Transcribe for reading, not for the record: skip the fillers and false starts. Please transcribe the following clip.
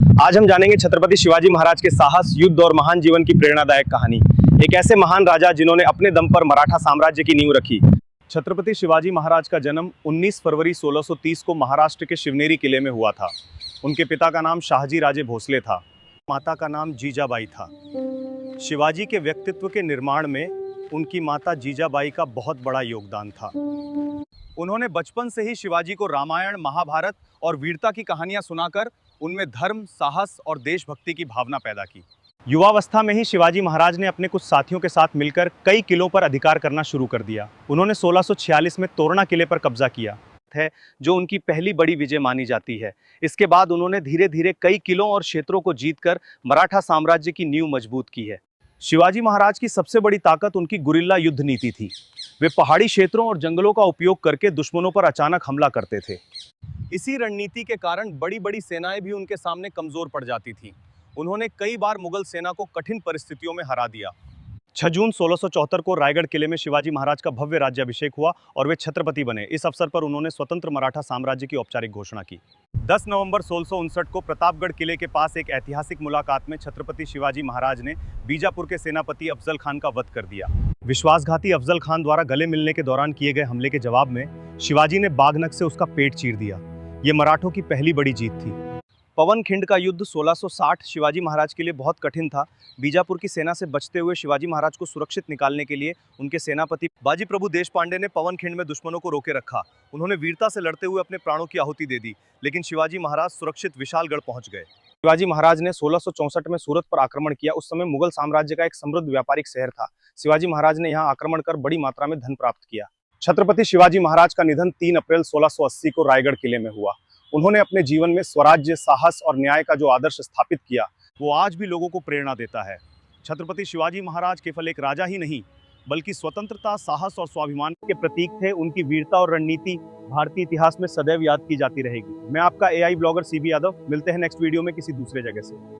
आज हम जानेंगे छत्रपति शिवाजी महाराज के साहस, युद्ध और महान जीवन की प्रेरणादायक कहानी। एक ऐसे महान राजा जिन्होंने अपने दम पर मराठा साम्राज्य की नींव रखी। छत्रपति शिवाजी महाराज का जन्म 19 फरवरी 1630 को महाराष्ट्र के शिवनेरी किले में हुआ था। उनके पिता का नाम शाहजी राजे भोसले था, माता का नाम जीजाबाई था। शिवाजी के व्यक्तित्व के निर्माण में उनकी माता जीजाबाई का बहुत बड़ा योगदान था। उन्होंने बचपन से ही शिवाजी को रामायण, महाभारत और वीरता की कहानियां सुनाकर उनमें धर्म, साहस और देशभक्ति की भावना पैदा की। युवावस्था में ही शिवाजी महाराज ने अपने कुछ साथियों के साथ मिलकर कई किलों पर अधिकार करना शुरू कर दिया। उन्होंने 1646 में तोरणा किले पर कब्जा किया है, जो उनकी पहली बड़ी विजय मानी जाती है। इसके बाद उन्होंने धीरे धीरे कई किलों और क्षेत्रों को जीतकर मराठा साम्राज्य की नींव मजबूत की है। शिवाजी महाराज की सबसे बड़ी ताकत उनकी गुरिल्ला युद्ध नीति थी। वे पहाड़ी क्षेत्रों और जंगलों का उपयोग करके दुश्मनों पर अचानक हमला करते थे। इसी रणनीति के कारण बड़ी बड़ी सेनाएं भी उनके सामने कमजोर पड़ जाती थीं। उन्होंने कई बार मुगल सेना को कठिन परिस्थितियों में हरा दिया। 6 जून 1674 को रायगढ़ किले में शिवाजी महाराज का भव्य राज्याभिषेक हुआ और वे छत्रपति बने। इस अवसर पर उन्होंने स्वतंत्र मराठा साम्राज्य की औपचारिक घोषणा की। 10 नवंबर 1659 को प्रतापगढ़ किले के पास एक ऐतिहासिक मुलाकात में छत्रपति शिवाजी महाराज ने बीजापुर के सेनापति अफजल खान का वध कर दिया। विश्वासघाती अफजल खान द्वारा गले मिलने के दौरान किए गए हमले के जवाब में शिवाजी ने बाघनख से उसका पेट चीर दिया। ये मराठों की पहली बड़ी जीत थी। पवनखिंड का युद्ध 1660 शिवाजी महाराज के लिए बहुत कठिन था। बीजापुर की सेना से बचते हुए शिवाजी महाराज को सुरक्षित निकालने के लिए उनके सेनापति बाजी प्रभु देशपांडे ने पवनखिंड में दुश्मनों को रोके रखा। उन्होंने वीरता से लड़ते हुए अपने प्राणों की आहुति दे दी, लेकिन शिवाजी महाराज सुरक्षित विशालगढ़ पहुंच गए। शिवाजी महाराज ने 1664 में सूरत पर आक्रमण किया। उस समय मुगल साम्राज्य का एक समृद्ध व्यापारिक शहर था। शिवाजी महाराज ने यहाँ आक्रमण कर बड़ी मात्रा में धन प्राप्त किया। छत्रपति शिवाजी महाराज का निधन 3 अप्रैल 1680 को रायगढ़ किले में हुआ। उन्होंने अपने जीवन में स्वराज्य, साहस और न्याय का जो आदर्श स्थापित किया, वो आज भी लोगों को प्रेरणा देता है। छत्रपति शिवाजी महाराज केवल एक राजा ही नहीं, बल्कि स्वतंत्रता, साहस और स्वाभिमान के प्रतीक थे। उनकी वीरता और रणनीति भारतीय इतिहास में सदैव याद की जाती रहेगी। मैं आपका AI ब्लॉगर CB यादव। मिलते हैं नेक्स्ट वीडियो में किसी दूसरे जगह से।